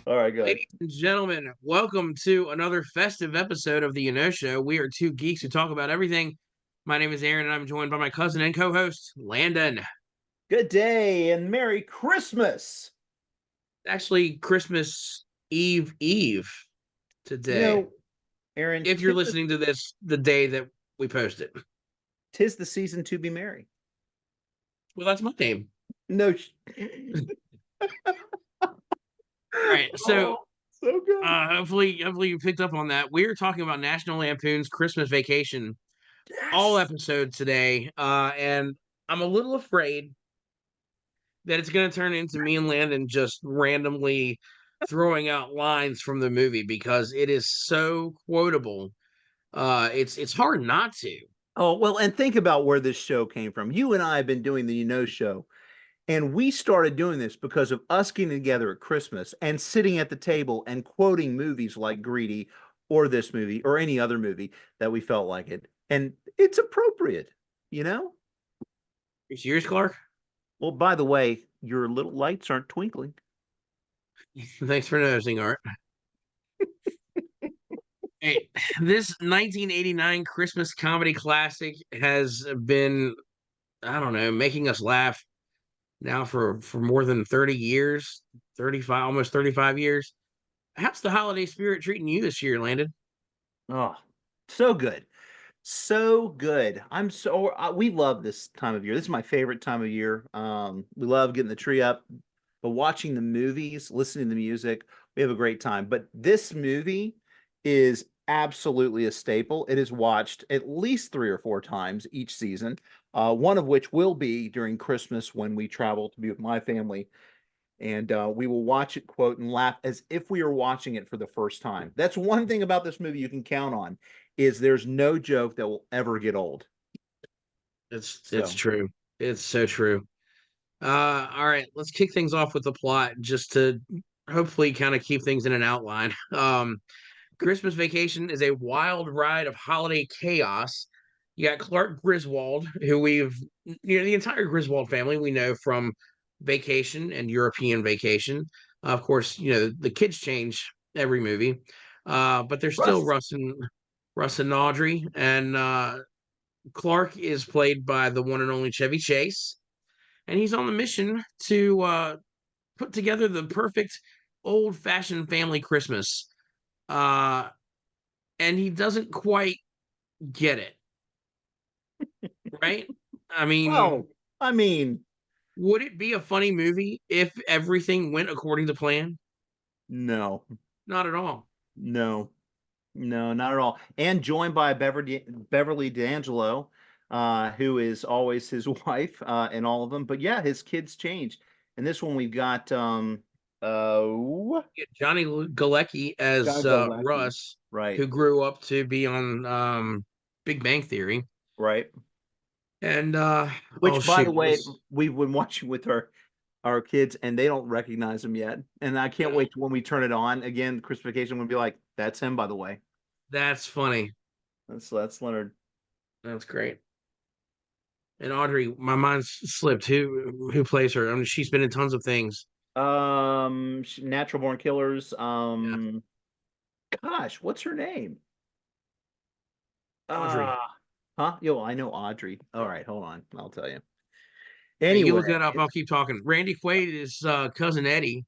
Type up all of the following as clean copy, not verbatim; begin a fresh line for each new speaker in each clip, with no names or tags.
All right, go ahead.
Ladies and gentlemen, welcome to another festive episode of the Show. We are two geeks who talk about everything. My name is Aaron, and I'm joined by my cousin and co-host, Landon.
Good day and Merry Christmas.
Actually, Christmas Eve
You
today.
know, Aaron,
If you're listening to this the day that we post it.
tis the season to be merry.
Well, that's my name.
No.
All right, so
Oh, so good.
hopefully you picked up on that. We're talking about National Lampoon's Christmas Vacation, all
Yes.
episodes today. And I'm a little afraid that it's going to turn into me and Landon just randomly throwing out lines from the movie because it is so quotable. It's hard not to.
Oh, well, and think about where this show came from. You and I have been doing the show, and we started doing this because of us getting together at Christmas and sitting at the table and quoting movies like Greedy or this movie or any other movie that we felt like it. And it's appropriate, you know?
You serious, Clark?
Well, by the way, your little lights aren't twinkling.
Thanks for noticing, Art. Hey, this 1989 Christmas comedy classic has been, I don't know, making us laugh now for more than 30 years, 35, almost 35 years. How's the holiday spirit treating you this year, Landon?
Oh, so good. So good. We love this time of year. This is my favorite time of year. We love getting the tree up, but watching the movies, listening to the music, we have a great time. But this movie is absolutely a staple. It is watched at least 3 or 4 times each season, one of which will be during Christmas when we travel to be with my family. And we will watch it, quote, and laugh as if we are watching it for the first time. That's one thing about this movie you can count on is there's no joke that will ever get old.
It's
So,
true. It's so true. All right, let's kick things off with the plot just to hopefully kind of keep things in an outline. Christmas Vacation is a wild ride of holiday chaos. You got Clark Griswold, who the entire Griswold family we know from Vacation and European Vacation. Of course, the kids change every movie, but there's still
Russ,
Russ and Audrey, and Clark is played by the one and only Chevy Chase, and he's on the mission to put together the perfect old-fashioned family Christmas. Uh, and he doesn't quite get it, right? I mean,
well, I mean,
would it be a funny movie if everything went according to plan?
no,
Not at all.
no, no, not at all. And joined by Beverly D'Angelo, who is always his wife in all of them. But yeah, his kids change. In this one, we've got
You get Johnny Galecki as
John Galecki,
Russ,
right,
who grew up to be on Big Bang Theory.
right.
And oh
Which, by the
shoot,
way,
this
we've been watching with our kids, and they don't recognize him yet. And I can't wait when we turn it on again. Christmas Vacation will be like, "That's him, by the way."
that's funny.
That's Leonard.
That's great. And Audrey, my mind's slipped. Who plays her? I mean, she's been in tons of things.
Natural Born Killers.
Yeah,
Gosh, what's her name?
Audrey.
Uh, huh? Yo, I know Audrey. All right, hold on. I'll tell you.
You
Anyway,
look that up. I'll keep talking. Randy Quaid is cousin Eddie,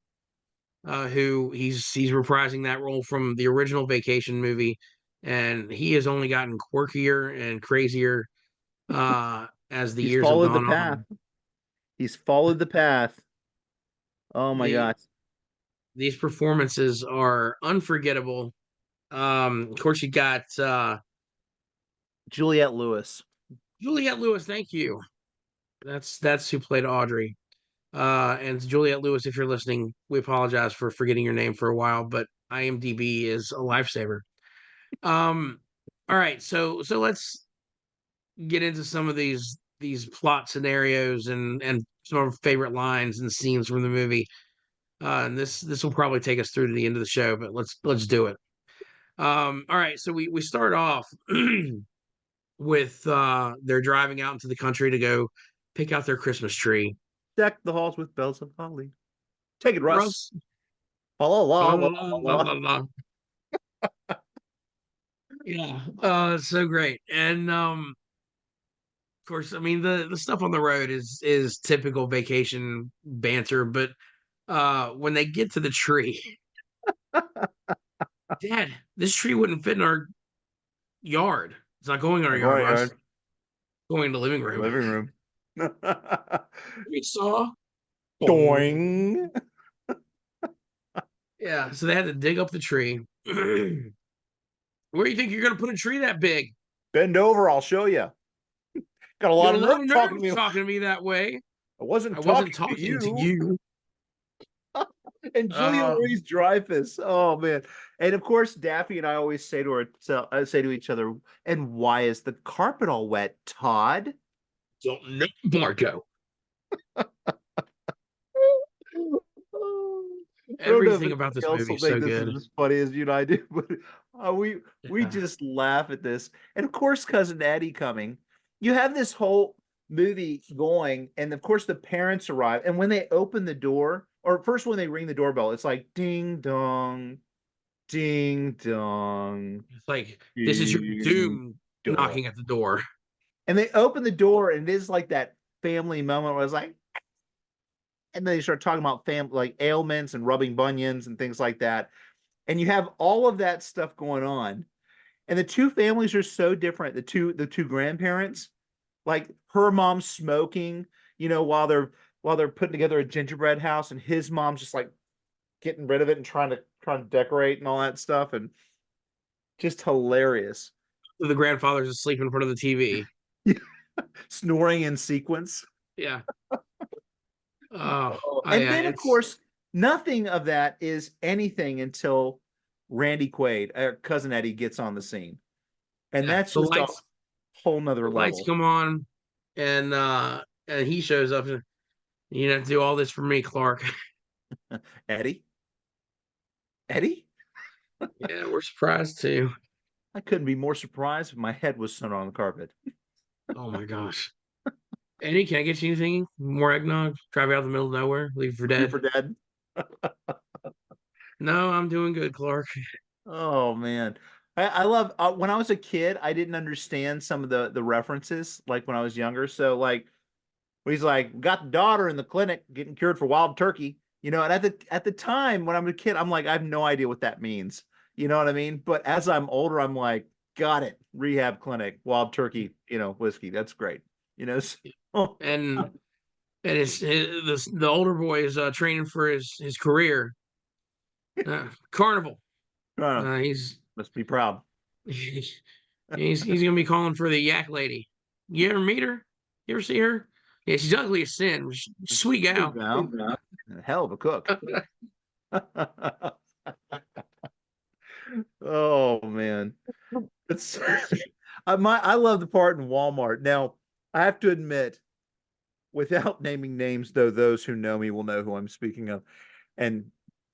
who he's reprising that role from the original Vacation movie, and he has only gotten quirkier and crazier as the
he's
years have
followed the
gone
path.
on.
He's followed the path. Oh my
The
gosh.
These performances are unforgettable. Of course, you got
Juliette Lewis.
Juliette Lewis. Thank you. That's who played Audrey. And Juliette Lewis, if you're listening, we apologize for forgetting your name for a while, but IMDb is a lifesaver. Um, all right, so let's get into some of these plot scenarios and some of our favorite lines and scenes from the movie. And this will probably take us through to the end of the show, but let's do it. All right, so we start off with they're driving out into the country to go pick out their Christmas tree.
Deck the halls with bells of holly. Take it, Russ.
Russ
La la
La,
la
la, la,
la.
la, la. Yeah, it's so great. And of course, I mean the stuff on the road is typical vacation banter, but when they get to the tree, Dad, this tree wouldn't fit in our yard. It's not going in our
Like,
yard,
going
Russ.
yard,
Going in the living room.
living room.
We saw. Boom.
Doing.
Yeah, so they had to dig up the tree. Where do you think you're gonna put a tree that big?
Bend over, I'll show you. Got a
You
lot
got a
of
lot
nerve
of
talking to
nerve
me.
talking to me that way.
I
I
wasn't
wasn't
talking to
talking to
you.
you.
And Julia
Uh,
Louise Dreyfus. Oh man. And of course, Daffy and I always say to say to each other, and why is the carpet all wet, Todd?
don't know, Marco.
I don't know if
Everything about
anybody
this
else
movie
will
is
think
so
this is
good.
as funny as you and I do, but we
Yeah.
just laugh at this. And of course, cousin Eddie coming. You have this whole movie going, and of course the parents arrive. And when they open the door, or first when they ring the doorbell, it's like ding dong,
It's like this is your
ding
doom
dong.
knocking at the door.
And they open the door, and it is like that family moment where it's like, and then they start talking about family like ailments and rubbing bunions and things like that. And you have all of that stuff going on. And the two families are so different. The two grandparents, like her mom's smoking, while they're putting together a gingerbread house, and his mom's just like getting rid of it and trying to decorate and all that stuff, and just hilarious.
The grandfather's asleep in front of the TV.
Snoring in sequence.
Yeah. Oh,
Oh, and
yeah.
then of
It's
course, nothing of that is anything until Randy Quaid, cousin Eddie, gets on the scene. And
yeah.
that's just a whole nother
The lights
level.
come on, and he shows up. And you have to do all this for me, Clark.
Eddie? Eddie?
Yeah, we're surprised too.
I couldn't be more surprised if my head was set on the carpet.
Oh my gosh. Eddie, can I get you anything? More eggnog? Drive you out in the middle of nowhere? Leave you for
You
dead?
for dead.
No, I'm doing good, Clark.
Oh man. I love when I was a kid, I didn't understand some of the references like when I was younger. So like when he's like, got the daughter in the clinic getting cured for wild turkey, and at the time when I'm a kid, I'm like, I have no idea what that means. You know what I mean? But as I'm older, I'm like, got it. Rehab clinic, wild turkey, whiskey. That's great. So,
And the older boy is training for his career. Carnival.
uh,
He's
must be proud.
he's gonna be calling for the yak lady. You ever meet her? You ever see her? Yeah, she's ugly as sin. Sweet
Sweet
gal.
Val. Hell of a cook. Oh man. It's I love the part in Walmart. Now, I have to admit, without naming names, though those who know me will know who I'm speaking of. And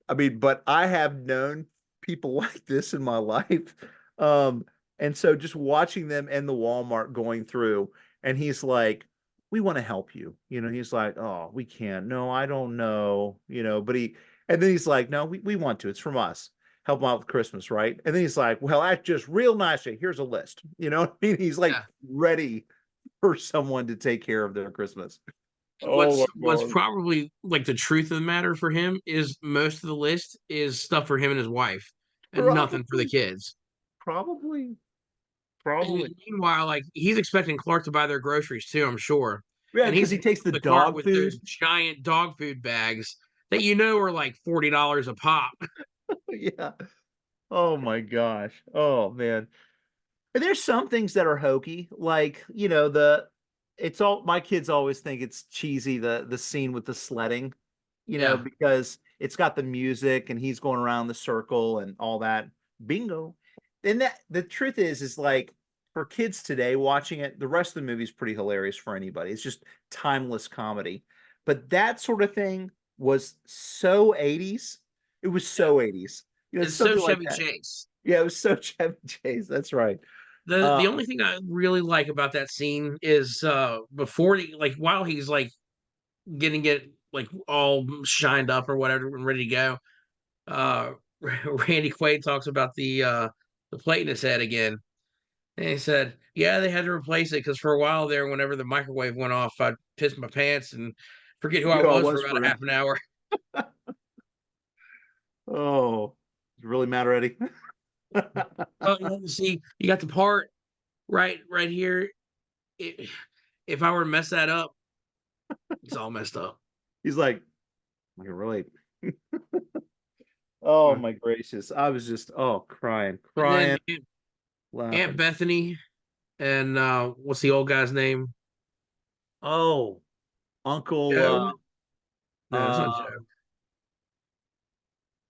I mean, but I have known people like this in my life. Um, and so just watching them in the Walmart going through, and he's like, we want to help you. He's like, oh, we can't. No, I don't know. And then he's like, no, we want to. It's from us. Help them out with Christmas, right? And then he's like, well, that's just real nice. Here's a list. You know what I mean? He's like
Yeah.
ready for someone to take care of their Christmas. Oh my
What's
God.
probably like the truth of the matter for him is most of the list is stuff for him and his wife, and nothing for the
Probably,
kids.
probably,
And
probably.
meanwhile, like he's expecting Clark to buy their groceries too, I'm sure.
Yeah,
And
because
he's
he takes the
in the cart
dog
with those
food.
giant dog food bags that are like $40 a pop.
Yeah. Oh my gosh. Oh man. And there's some things that are hokey, like, it's all my kids always think it's cheesy, the scene with the sledding,
Yeah,
because it's got the music and he's going around the circle and all that. Bingo. Then the truth is like for kids today watching it, the rest of the movie is pretty hilarious for anybody. It's just timeless comedy. But that sort of thing was so 80s. It was
yeah.
so 80s.
It's so
Something like
Chevy
that.
Chase.
Yeah, it was so Chevy Chase. That's right.
The
Um,
only thing I really like about that scene is before while he's like getting it like all shined up or whatever and ready to go, uh, Randy Quaid talks about the plate in his head again. And he said, yeah, they had to replace it because for a while there, whenever the microwave went off, I'd piss my pants and forget who I
Forget who I
was for
was
about a
for.
half an hour.
Oh, does it really matter, Eddie?
Well, you see, you got the part right here. It, if I were to mess that up, it's all messed up.
He's like, I can relate. Oh
Yeah.
my gracious. I was just crying,
And then
crying,
Aunt
laughing.
Bethany and what's the old guy's name?
Oh, Uncle
Joe? No, it's
uh
not Joe.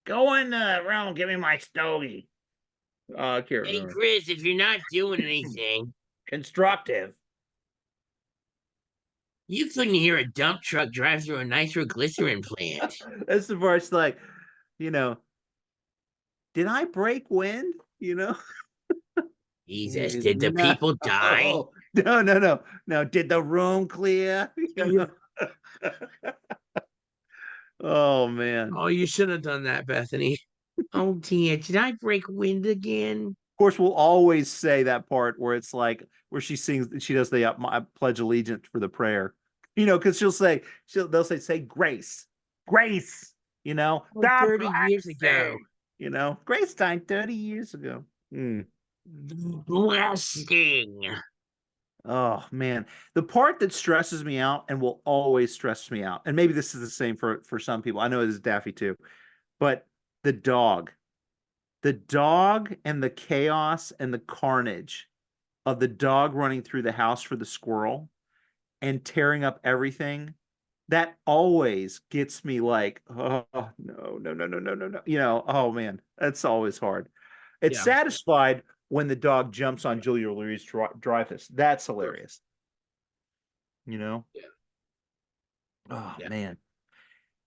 go in the room, give me my stogie. I can't
Hey,
remember.
Chris, if you're not doing anything,
Constructive.
you couldn't hear a dump truck drive through a nitroglycerin plant.
That's the part. It's like, you know, did I break wind? You know?
Jesus, did the
No,
people die?
no. Did the room clear? You know? Oh man.
Oh, you should have done that, Bethany. Oh dear, did I break wind again?
Of course, we'll always say that part where it's like where she sings, she does the I pledge allegiance for the prayer, because they'll say grace, grace,
Oh,
the
30
black
years ago.
thing, grace time 30 years ago.
Blasting.
Oh man, the part that stresses me out and will always stress me out, and maybe this is the same for some people. I know it is Daffy too, but the dog, the dog and the chaos and the carnage of the dog running through the house for the squirrel and tearing up everything, that always gets me like, oh no. Oh man, that's always hard. It's
Yeah,
satisfied when the dog jumps on Julia Louis-Dreyfus. That's
sure.
hilarious. You know?
Yeah,
Oh
yeah,
man.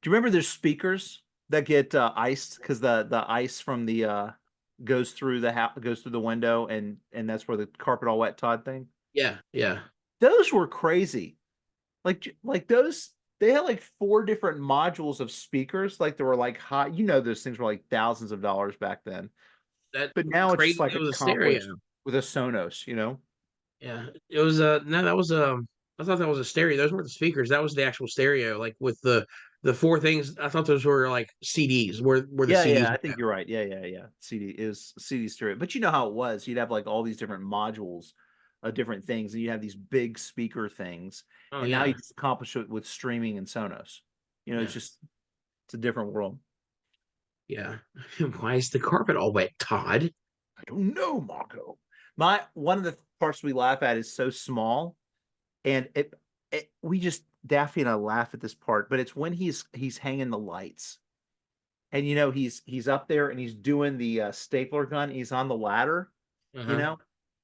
Do you remember there's speakers that get iced because the ice from the goes through the goes through the window and that's where the carpet all wet Todd thing?
yeah.
Those were crazy. Like those they had like four different modules of speakers. Like there were like high, those things were like thousands of dollars back then.
That
But now it's just
crazy.
like
It was a stereo.
accomplished with a Sonos.
Yeah, it was no, that was I thought that was a stereo. Those weren't the speakers. That was the actual stereo. Like with the four things. I thought those were like CDs. Where the
Yeah,
CDs
I
would go.
think you're right. Yeah. CD stereo. But you know how it was. You'd have like all these different modules of different things, and you have these big speaker things.
Oh
And now you
yeah,
just accomplish it with streaming and Sonos.
yeah,
It's a different world.
yeah. Why is the carpet all wet, Todd?
I don't know, Marco. My one of the parts we laugh at is so small, and it we just Daffy and I laugh at this part, but it's when he's hanging the lights, and he's up there and he's doing the stapler gun. He's on the ladder, you
Uh-huh.
know.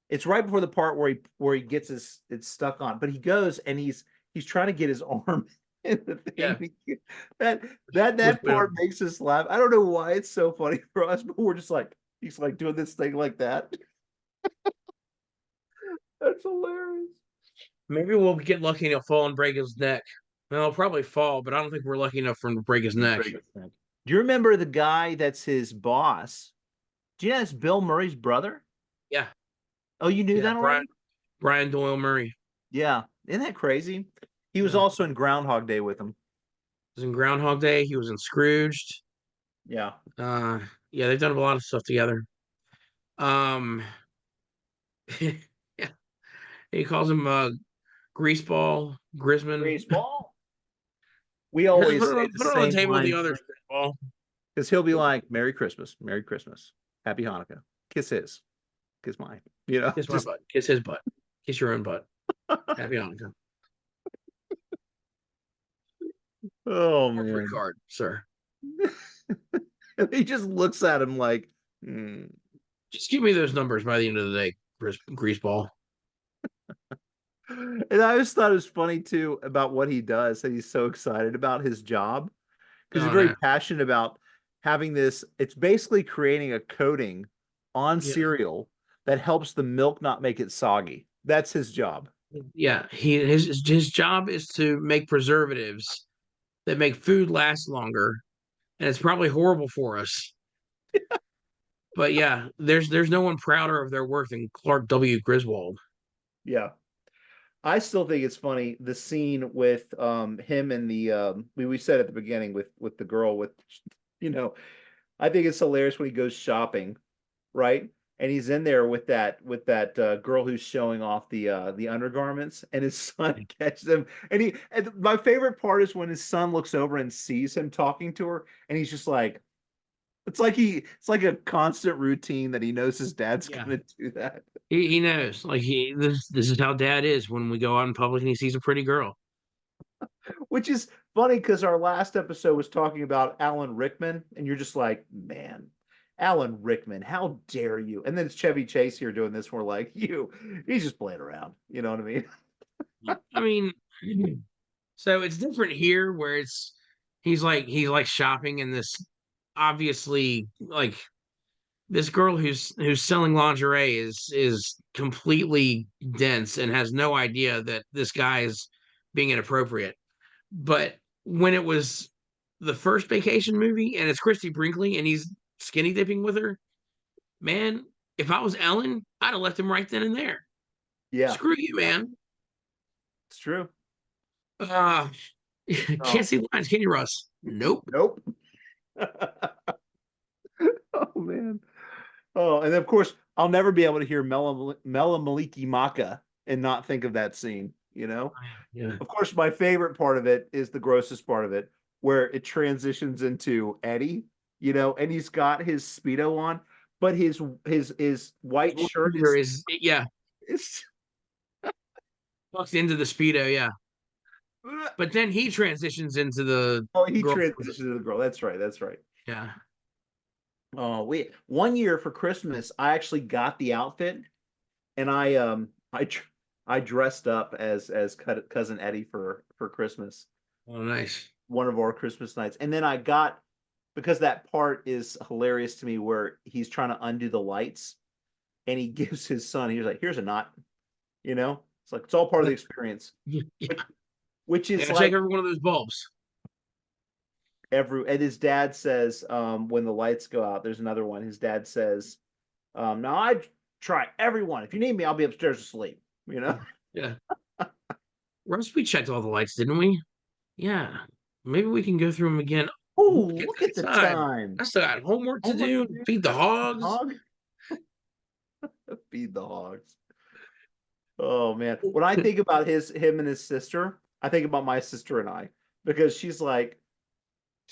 It's right before the part where he gets it's stuck on, but he goes and he's trying to get his arm in the
Yeah.
thing. That that
Which
that part makes us laugh. I don't know why it's so funny for us, but we're just like he's like doing this thing like that. That's hilarious.
maybe we'll get lucky and he'll fall and break his neck. Well, he'll probably fall, but I don't think we're lucky enough for him to break his neck.
Very good thing. Do you remember the guy that's his boss? Do you know that's Bill Murray's brother?
Yeah,
Oh, you knew
yeah.
that
Brian
already?
Brian Doyle Murray
Yeah. Isn't that crazy? He was
yeah.
also in Groundhog Day with him.
He was in Groundhog Day. He was in Scrooged.
Yeah.
Uh, yeah, they've done a lot of stuff together. Um, yeah, he calls him Greaseball Grisman.
Baseball. We
Put
always
it
say
on,
the
put it on the
same
table with the
line
others, Greaseball.
because he'll be like, Merry Christmas, Merry Christmas, Happy Hanukkah. Kiss his, kiss mine.
Kiss my
Just
butt. Kiss his butt. Kiss your own butt. Happy Hanukkah.
oh
Corporate
man.
card, sir.
He just looks at him like, hmm.
Just give me those numbers by the end of the day, Greaseball.
And I always thought it was funny too about what he does, that he's so excited about his job because he's
Oh
very
no.
passionate about having this. It's basically creating a coating on
Yeah.
cereal that helps the milk not make it soggy. That's his job.
Yeah. His job is to make preservatives that make food last longer and it's probably horrible for us. But yeah, there's no one prouder of their work than Clark W. Griswold.
Yeah. I still think it's funny the scene with him and the we said at the beginning with the girl with you know, I think it's hilarious when he goes shopping, right? And he's in there with that girl who's showing off the undergarments, and his son catches him. And my favorite part is when his son looks over and sees him talking to her, and he's just like, it's like a constant routine that he knows his dad's
Yeah,
gonna do that.
he knows. Like this is how dad is when we go out in public and he sees a pretty girl.
Which is funny because our last episode was talking about Alan Rickman, and you're just like, man, Alan Rickman, how dare you? And then it's Chevy Chase here doing this. We're like, he's just playing around. You know what I mean?
I mean, so it's different here where he's like shopping and this obviously like this girl who's selling lingerie is completely dense and has no idea that this guy is being inappropriate. But when it was the first vacation movie and it's Christy Brinkley and he's skinny dipping with her, man, if I was Ellen, I'd have left him right then and there.
Yeah,
Screw you,
yeah,
man.
it's true.
Uh can't
Oh,
see lines, can you, Russ? Nope.
nope. Oh man. Oh, and of course, I'll never be able to hear Mela Maliki Maka and not think of that scene. You know.
Yeah.
Of course, my favorite part of it is the grossest part of it, where it transitions into Eddie, and he's got his Speedo on, but his white shirt
There is yeah,
is
fucks into the speedo, yeah. But then he transitions into the
oh, he
girl.
transitions to the girl. That's right. That's right.
Yeah.
Oh, we one year for Christmas, I actually got the outfit, and I dressed up as cousin Eddie for Christmas,
Oh, nice.
one of our Christmas nights, and then I got because that part is hilarious to me where he's trying to undo the lights and he gives his son, he's like, here's a knot, it's like it's all part of the experience,
Yeah.
which, which
Yeah,
is
check
like
every one of those bulbs.
and his dad says, when the lights go out, there's another one. His dad says, now I try everyone. If you need me, I'll be upstairs asleep, you know?
Yeah. Russ, we checked all the lights, didn't we? Yeah. Maybe we can go through them again.
Oh,
Look at
look
that
at the
time.
time.
I still got homework to
Homework
do.
to do.
Feed the
Gotta feed the
hogs.
hog. Feed the hogs. Oh man. When I think about him and his sister, I think about my sister and I because she's like,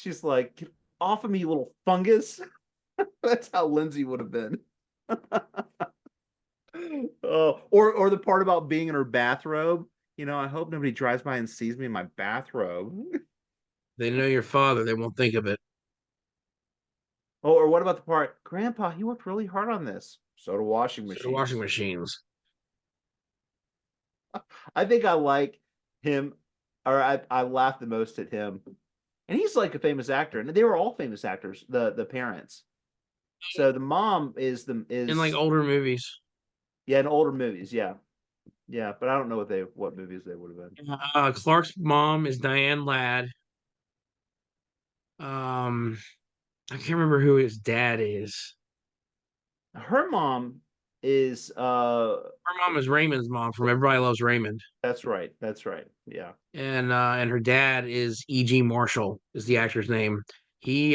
"Get off of me, you little fungus." That's how Lindsay would have been. Oh, or the part about being in her bathrobe. I hope nobody drives by and sees me in my bathrobe.
They know your father. They won't think of it.
Oh, or what about the part, Grandpa, he worked really hard on this. So do washing
So the washing
machines.
machines.
I think I like him, or I laugh the most at him. And he's like a famous actor, and they were all famous actors, the parents. So the mom is the
In like
is
older movies.
yeah, in older movies, yeah. Yeah, but I don't know what movies they would have been.
Clark's mom is Diane Ladd. Um, I can't remember who his dad is.
Her mom is
Her mom is Raymond's mom from Everybody Loves Raymond.
that's right. That's right. Yeah.
And her dad is E.G. Marshall is the actor's name. He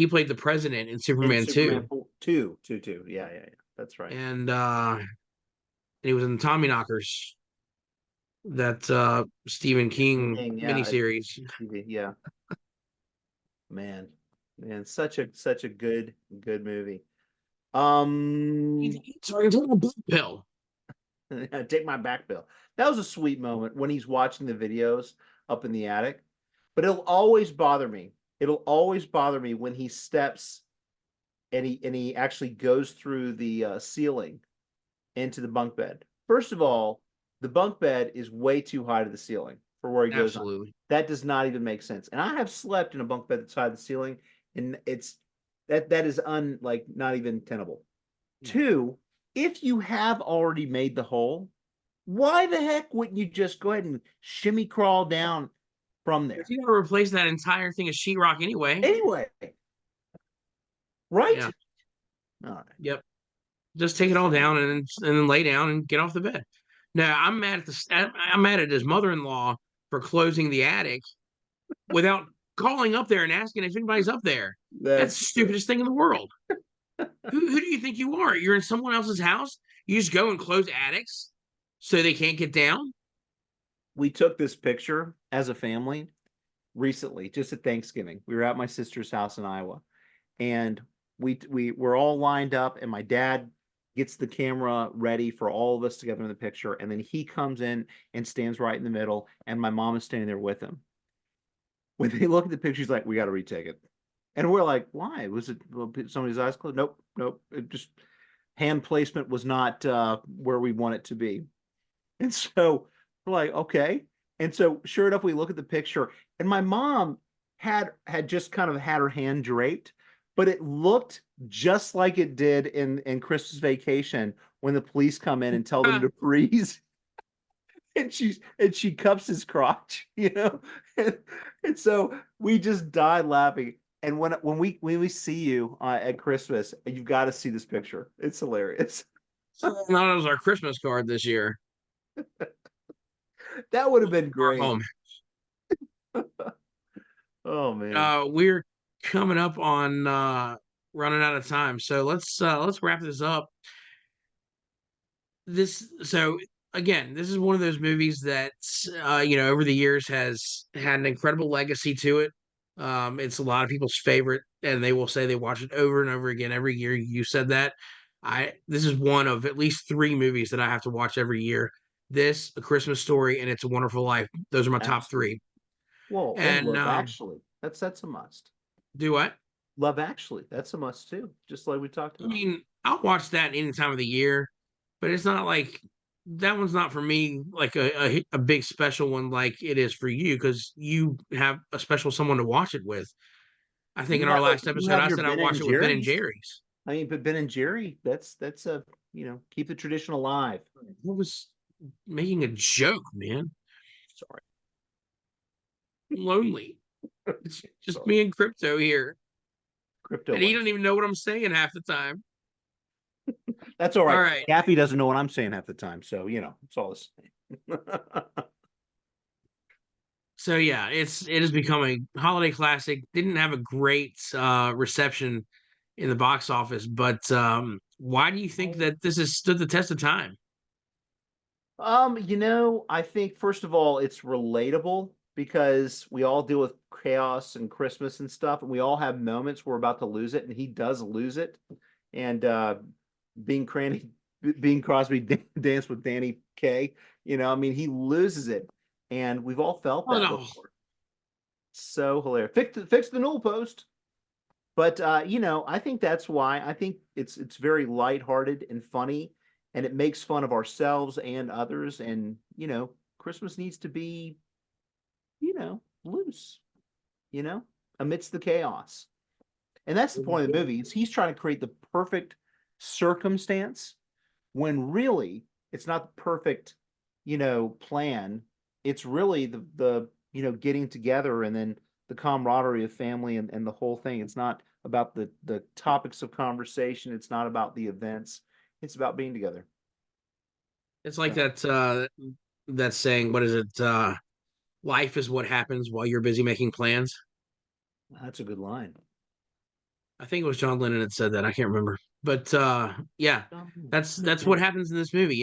played the president in
In
Superman 2.
Superman 2. Yeah, yeah, yeah. That's right.
And he was in the Tommyknockers, that Stephen King
King, yeah,
miniseries.
TV, yeah. Man. Man, such a good movie. Um
So I can take a blue pill.
Take my back bill. That was a sweet moment when he's watching the videos up in the attic. But it'll always bother me. It'll always bother me when he steps and he actually goes through the ceiling into the bunk bed. First of all, the bunk bed is way too high to the ceiling for where he goes on.
Absolutely.
That does not even make sense. And I have slept in a bunk bed that's high to the ceiling, and that is like not even tenable. Two, if you have already made the hole, why the heck wouldn't you just go ahead and shimmy crawl down from
If
there.
you gotta replace that entire thing of sheetrock anyway.
Anyway, right?
Yeah.
All right.
Yep. Just take it all down and then lay down and get off the bed. Now I'm mad at I'm mad at his mother-in-law for closing the attic without calling up there and asking if anybody's up there. That's the
That's true.
stupidest thing in the world. Who do you think you are? You're in someone else's house. You just go and close attics so they can't get down.
We took this picture as a family recently, just at Thanksgiving. We were at my sister's house in Iowa, and we were all lined up, and my dad gets the camera ready for all of us together in the picture, and then he comes in and stands right in the middle, and my mom is standing there with him. When they look at the picture, he's like, "We got to retake it," and we're like, "Why? Was it somebody's eyes closed?" Nope, nope. It just hand placement was not where we want it to be. And so we're like, okay. And so sure enough, we look at the picture, and my mom had just kind of had her hand draped, but it looked just like it did in Christmas Vacation when the police come in and tell them to freeze. And she cups his crotch, you know. And so we just died laughing. And when we see you at Christmas, you've got to see this picture. It's hilarious.
So that was our Christmas card this year.
That would have been
Our
great.
home.
Oh man.
We're coming up on running out of time, so let's wrap this up. So again, this is one of those movies that over the years has had an incredible legacy to it. It's a lot of people's favorite, and they will say they watch it over and over again every year. You said that. This is one of at least three movies that I have to watch every year. This, A Christmas Story, and It's a Wonderful Life. Those are my top
Absolutely.
three.
Well, and
And
Love Actually. That's a must.
do what?
Love Actually. That's a must too. Just like we talked
I
about.
mean, I'll watch that any time of the year, but it's not like that one's not for me like a big special one like it is for you because you have a special someone to watch it with. I think in our last
You
episode,
have
I
your
said I
Ben
watched
and
it with Ben and
Jerry's.
Jerry's.
I mean, but Ben and Jerry, that's a keep the tradition alive.
I was making a joke, man.
Sorry.
I'm lonely. It's just
Sorry.
me and Crypto here,
Crypto
and he
life.
doesn't even know what I'm saying half the time.
That's all
All
right.
right.
Kathy doesn't know what I'm saying half the time, so it's all the same.
So yeah, it has become a holiday classic. Didn't have a great reception in the box office, but why do you think that this has stood the test of time?
I think first of all, it's relatable because we all deal with chaos and Christmas and stuff, and we all have moments where we're about to lose it, and he does lose it. And being Cranny, being Crosby dance with Danny Kaye, I mean, he loses it, and we've all felt
Oh
that
no,
before. So hilarious. Fix the newel post. But I think that's why I think it's very lighthearted and funny, and it makes fun of ourselves and others. And Christmas needs to be loose, you know, amidst the chaos. And that's the point of the movie. Is he's trying to create the perfect circumstance when really it's not the perfect, plan. It's really the getting together and then the camaraderie of family and the whole thing. It's not about the topics of conversation. It's not about the events. It's about being together.
it's like
So
that saying. What is it? Life is what happens while you're busy making plans.
that's a good line.
I think it was John Lennon that said that. I can't remember, but yeah, that's what
Okay.
happens in this movie.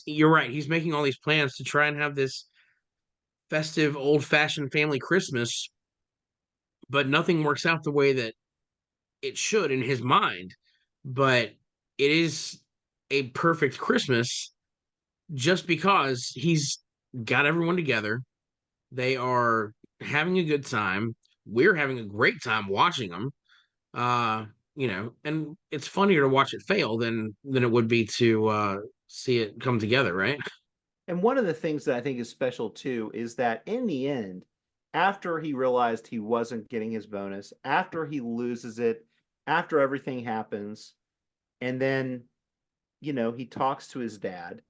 You're right. He's making all these plans to try and have this festive, old fashioned family Christmas, but nothing works out the way that it should in his mind. But it is a perfect Christmas just because he's got everyone together. They are having a good time. We're having a great time watching them. Uh, and it's funnier to watch it fail than it would be to see it come together, right?
And one of the things that I think is special too is that in the end, after he realized he wasn't getting his bonus, after he loses it, after everything happens, and then, he talks to his dad,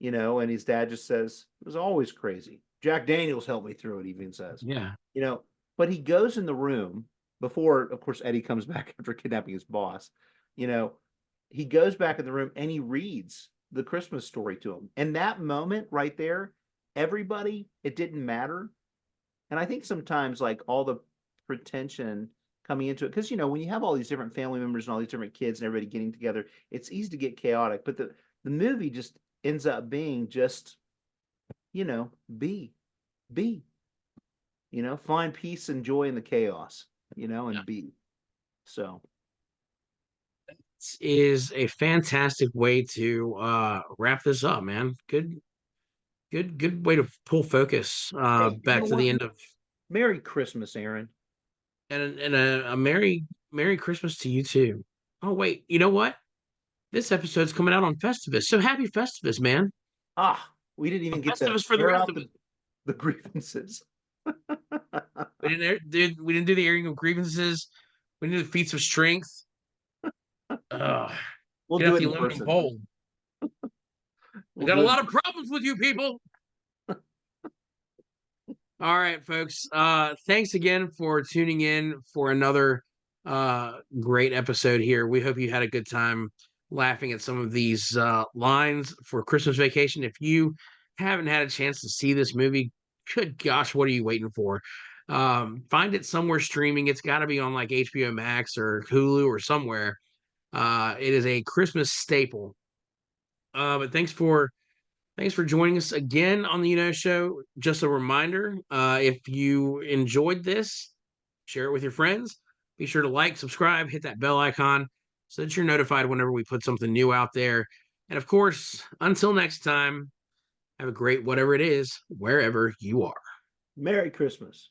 and his dad just says, it was always crazy. Jack Daniels helped me through it, he even says.
Yeah.
You know, but he goes in the room before, of course, Eddie comes back after kidnapping his boss. You know, he goes back in the room and he reads the Christmas story to him. And that moment right there, everybody, it didn't matter. And I think sometimes like all the pretension coming into it, because when you have all these different family members and all these different kids and everybody getting together, it's easy to get chaotic. But the movie just ends up being just, be, be, find peace and joy in the chaos,
Yeah.
and be. So
Is a fantastic way to wrap this up, man. Good way to pull focus
hey, you know
back to the
what?
end of
Merry Christmas, Aaron.
and a Merry Christmas to you too. Oh wait, you know what? This episode's coming out on Festivus. So happy Festivus, man.
We didn't
A
even get to
Festivus for the
air
rest
out
of us.
the grievances.
We didn't do the airing of grievances. We did the feats of strength. Uh,
We'll
get
do
out
it
the
in
aluminum
person.
pole. We
We'll
got a
do it in
lot of
person.
problems with you people. All right, folks. Thanks again for tuning in for another great episode here. We hope you had a good time laughing at some of these lines for Christmas Vacation. If you haven't had a chance to see this movie, good gosh, what are you waiting for? Find it somewhere streaming. It's got to be on like HBO Max or Hulu or somewhere. It is a Christmas staple. But thanks for joining us again on the Show. Just a reminder, if you enjoyed this, share it with your friends. Be sure to like, subscribe, hit that bell icon so that you're notified whenever we put something new out there. And of course, until next time, have a great whatever it is, wherever you are.
Merry Christmas.